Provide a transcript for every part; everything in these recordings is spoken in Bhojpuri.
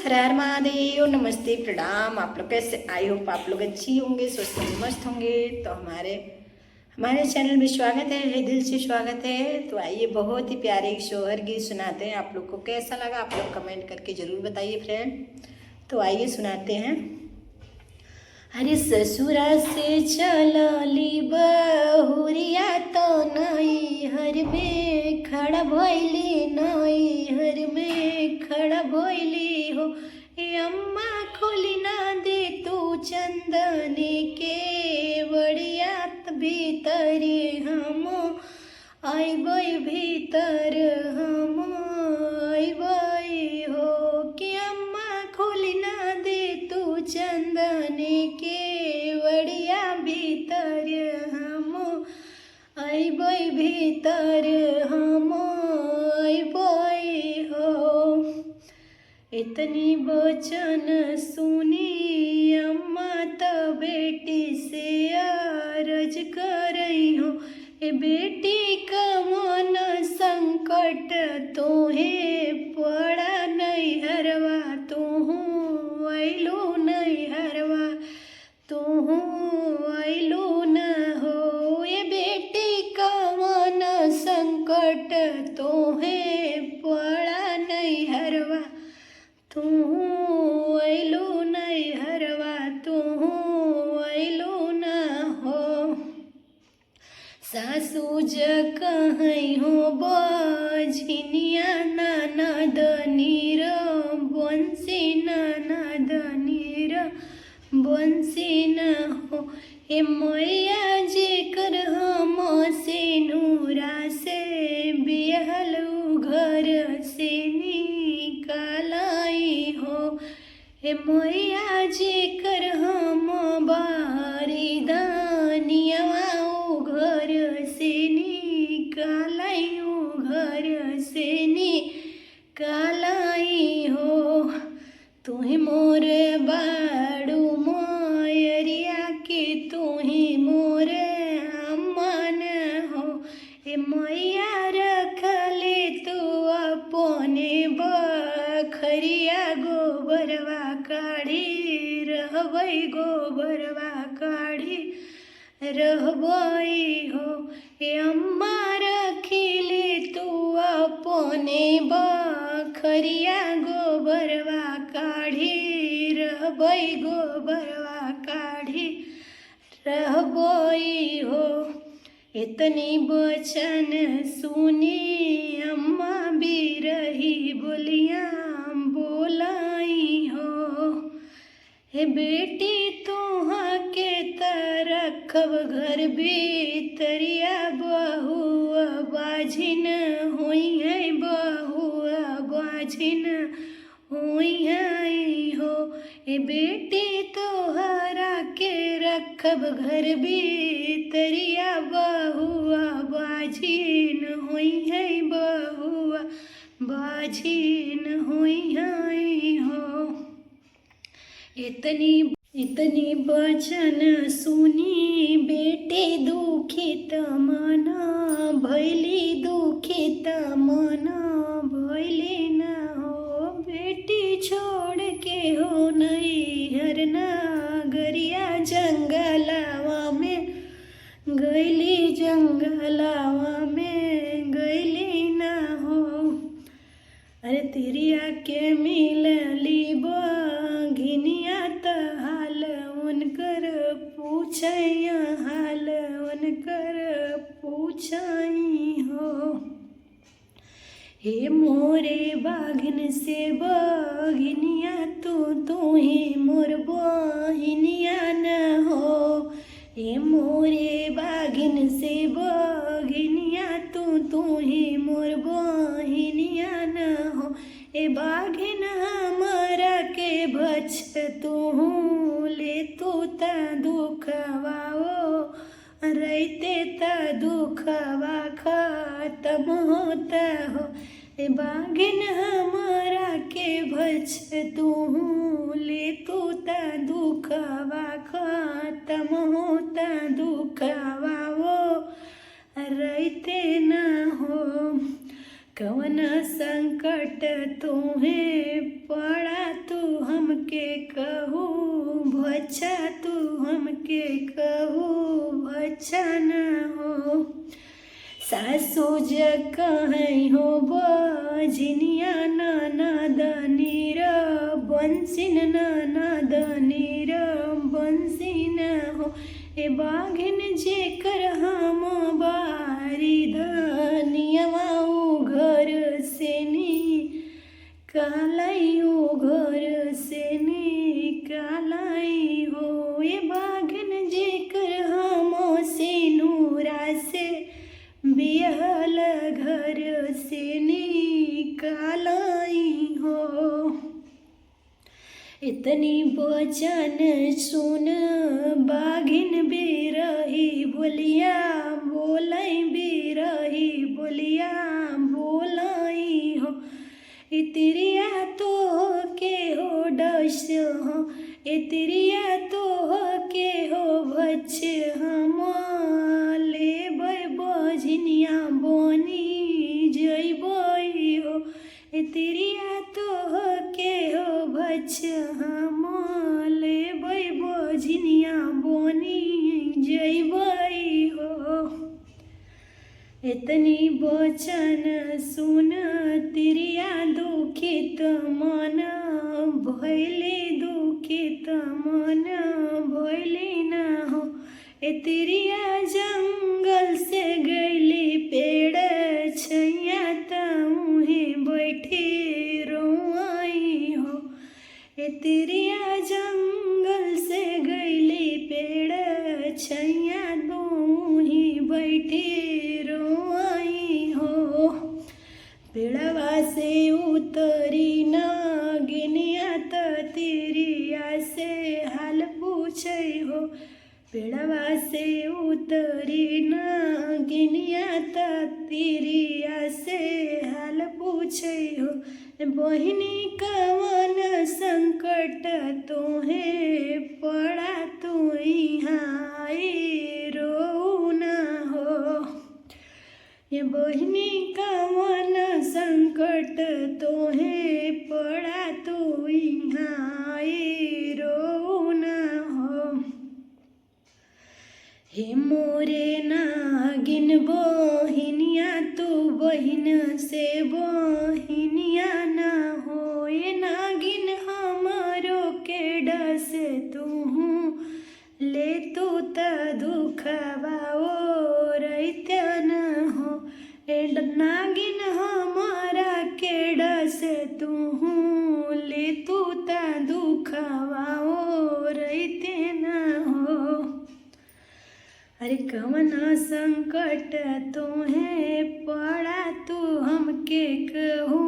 हर हर महादेव। नमस्ते, प्रणाम। आप लोग कैसे? आई होप आप लोग अच्छी होंगे, स्वस्थ होंगे, मस्त होंगे। तो हमारे चैनल में स्वागत है, दिल से स्वागत है। तो आइए, बहुत ही प्यारे शोहर गीत सुनाते हैं। आप लोग को कैसा लगा आप लोग कमेंट करके ज़रूर बताइए फ्रेंड। तो आइए सुनाते हैं। अरे ससुरा से चलली बहुरिया तो नई हर में खड़ा भइली, नई हर में खड़ा भइली हो। ए अम्मा खोली ना दे तू चंदनी के बड़ियात भीतरे हम आइबै, भीतर हम आइबै हो। कि अम्मा खोली ना दे तू चंदनी के बड़िया भीतर हम आइबै, भीतर हम आइबै हो। इतनी वचन सुनी अम्मा त बेटी से अर्ज करई हो। ए बेटी का मन संकट तोहे पड़ा नहीं हरवा, तोहू अइलू नहीं हरवा, तोहू अइलू न हो। ए बेटी का मन संकट तोहे पड़ा नहीं हरवा, तोहू अइलू नहीं हरवा, तोहू अइलू न हो। सासू ज कहीं हो बझिनिया ननद नीर बंसी, ननद नीर बंसी न हो। हे मैया जेकर हम से नूरा से बिहलू घर से निकालाई हो। हे मैया जेकर हम बारी दानिया घर से निकालाई, घर से निकालाई हो। तुही मोर बाड़ू मोयरिया के, तुही मोर अम्मान हो। ए मैया रखले तू अपने बखरिया गोबरवा काढ़ी रहबै, गोबरवा काढ़ी रहबै हो। ए अम्मा रखिले तू अपने बखरिया गोबरवा काढ़ी रहबै, गोबरवा काढ़ी रहबै हो। इतनी वचन सुनी अम्मा बिरही बोलिया बोलाई हो। हे बेटी तुहा के तरखब घर भीतरिया, बहुआ बाझिन हुई है, बहुआ बाझिन हुई है हो। ए बेटी तोहरा के रखब घर भीतरिया, बहुआ बाझिन हुई है, बहुआ बाझिन हुई है हो। इतनी वचन सुनी बेटी दुखित मन भैली, दुखित मन भैली न हो। बेटी छोड़ के हो नैहर नगरिया, जंगलवा में गैली, जंगलवा में गैली न हो। अरे तिरिया के मिलली बघिनिया त हाल उनकर पूछई, हाल उनकर पूछई हो। हे मोरे बाघिन से बघिनिया तू ही मोर बहिनिया न हो। हे मोरे बाघिन से बघिनिया तू ही मोर बहिनिया न हो। ए बाघिन हमरा के भछ तू ले तू ता दुखवाओ, रहते ता दुखवा खत्म होता हो। ए बाघिन हमरा के भछ तू ले तू ता दुखवा खत्म होता, दुखवाओ रहते न हो। कवन संकट तुम्हें पड़ा तो हमके कहू भच्छा तू हमके कहू भच्छा न हो। सासु ज कहीं हो बजनिया ननदनी र बंसिन ननदनी र बंसिन हो। ए बाघिन जेकर हम बारी धनियवा घर से निकालाई घर से निकालाई हो। ए बाघिन जेकर हम सिनुरा से बिहल घर से निकालाई हो। इतनी वचन सुन बाघिन बिरही बोलिया बोलाई बिरही बोलिया बोलाई हो। इतरिया तो के हो डस हो इतरिया तो के हो भछ हम लेबै बजनिया बनी जइबै हो। इतरिया तो के हो भछ हम लेबै बजनिया बनी जइबै हो। इतनी वचन सुन तिरिया दुखित मन भैले दुखित मन भैले न हो। तिरिया जंगल से गैली पेड़ छैया तमुहे बैठे रोआई हो। तिरिया जंगल से गैली पेड़ छैया तमुहे बैठे रोआई हो। पेड़वा से उतरी नागिनिया त तिरिया से हाल पूछै हो। पेड़वा से उतरी नागिनिया त तिरिया से हाल पूछै हो। बहिनी कवन संकट तोहे पड़ा तू यहाँ रो न हो। ये बहिनी कवन संकट तोहे पड़ा तू यहाँ रो न हो। हे मोरे नागिन बहिनिया तू बहिन से बहिनिया न हो। ये नागिन हमारो के डस तू ले तू त दुखवा ओरैत्य न हो। ए नागिन हमारा के डस तू ले तू त दुखवा ओरैत्य न हो। अरे कवना संकट तोहे पड़ा तू हमके कहू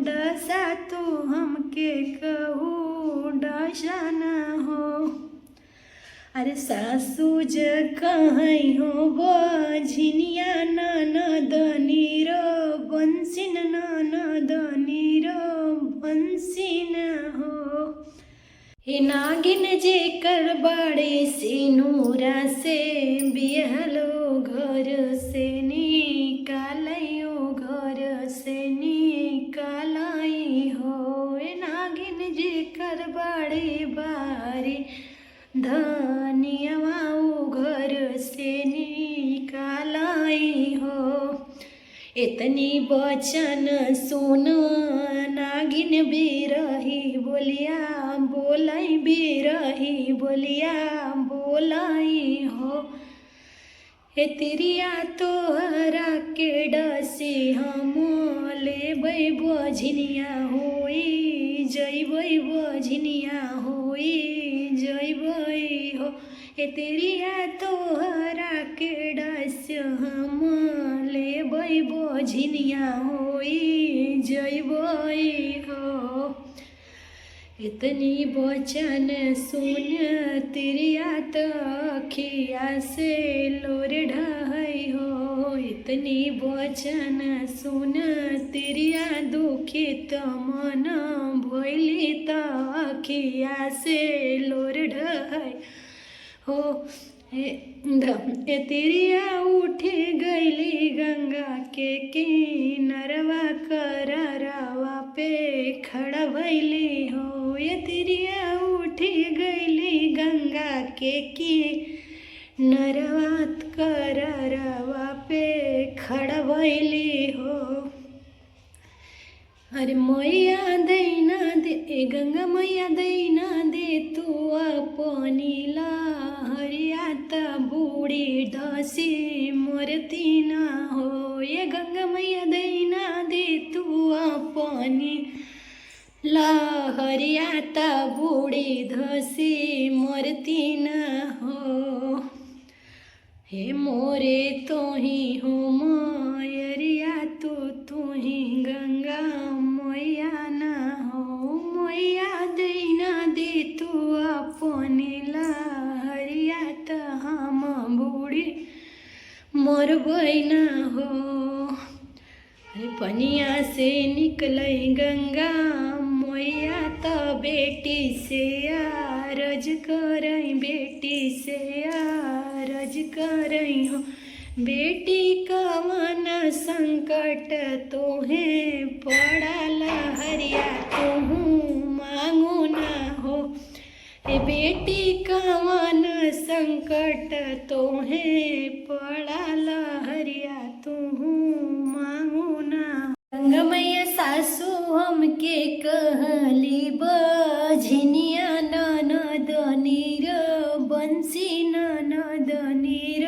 डसा तू हमके कहू डसा न हो। अरे सासु ज कहीं हो बजनिया ननदनी र बंसिन ननदनी र बंसिन हो। हे नागिन जेकर बाड़े सिनुरा से बिहलो घर से निकालियो घर से निकालाई हो। हे नागिन जेकर बाड़े बारे धनियवा घर से निकालाई हो। इतनी वचन सुन नागिन बिरही बोलिया बोलाई बिरही बोलिया बोलाई हो। तिरिया तोहरा के डसे हम लेबै बजनिया होई जइबै बजनिया होई जइबै हो। तिरिया तोहरा के डस हम लेबै बजनिया होई जइबै हो। इतनी वचन सुन तिरिया त अखिया से लोर ढहै हो। इतनी वचन सुन तिरिया दुखित मन भैली त अखिया से लोर ढहै हो। तिरिया उठे गईली गंगा के किनरवा कररवा पे खड़ा भैली हो। ये तिरिया उठी गईली गंगा के किनरवात कररवा पे खड़ा भइली हो। अरे मैया दैना दे ए गंगा मैया दैना दे तू अपनी लहरिया त बूढ़ी धसी मरती ना हो। ये गंगा मैया दैना दे तू अपनी लहरिया त बूढ़ी धसी मरती ना हो। हे मोरे तो ही हो मयरिया तू ही गंगा मैया ना हो। मैया दैना दे तू अपने लहरिया त हम बूढ़ी मरबै ना हो। अरे पनिया से निकलै गंगा मैया त बेटी से आरज करई बेटी से आरज करई हो। बेटी कवन संकट तोहे पड़ल हरिया तुहू मांगू ना हो। ए बेटी कवन संकट तोहे पड़ल हरिया तुहू मांगू ना। गंगा मैया सासू हमके कहली बझनिया ननद नीर बंसी ननद नीर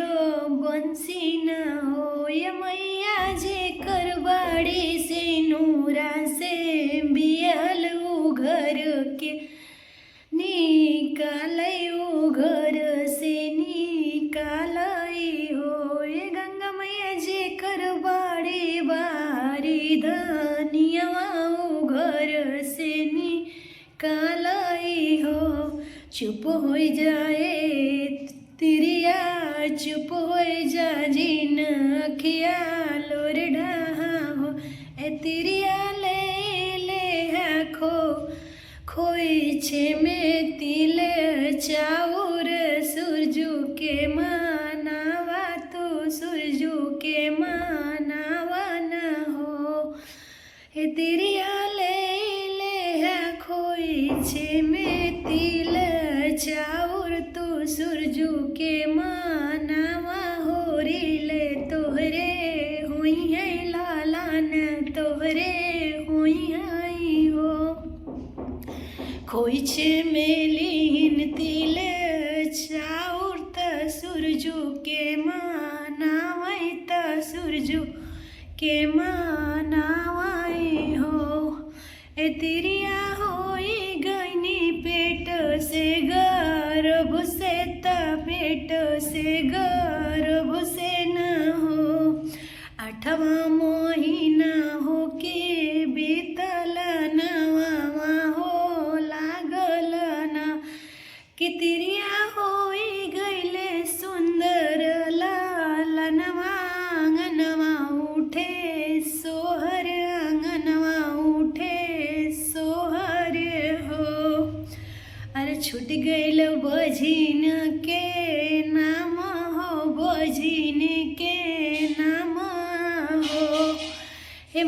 बंसी न हो। ये मैया जे करबाड़ी से नूरा से बियल उ घर के निकालै उ घर से निकालै हो। ये गंगा मैया जे करबाड़ी बारी धनिया उ घर से निकालै हो। चुप हो जाए तिरिया चुप हो जा जिन अखिया लोर ढहा हो। ए तिरिया ले ले खो खोई छे में तिल चाउर सूरजू के मानावा तो सूरजू के मानावा न हो। ए तिरिया ले ले खोई छे में तिल चाउर तो सूरजू के मानावा हो। रीले तोहरे हुई है लालन तोहरे हुई आई हो। खोई छे मेलीन तिल चाउर त सूरजू के मानावाई त सूरजू के मानावाई हो। ए तिरिया होई गईनी पेट से गर्भ से त पेट से गर्भ से न हो। 8वां महीना हो के बीतल नवां हो लागल ना। कि तिरिया होई गईले सुंदर लालनवा आंगनवा उठे सोहर आंगनवा उठे सोहर हो। अरे छूट गईल बझिन के नाम हो बझिन के नाम हो। हे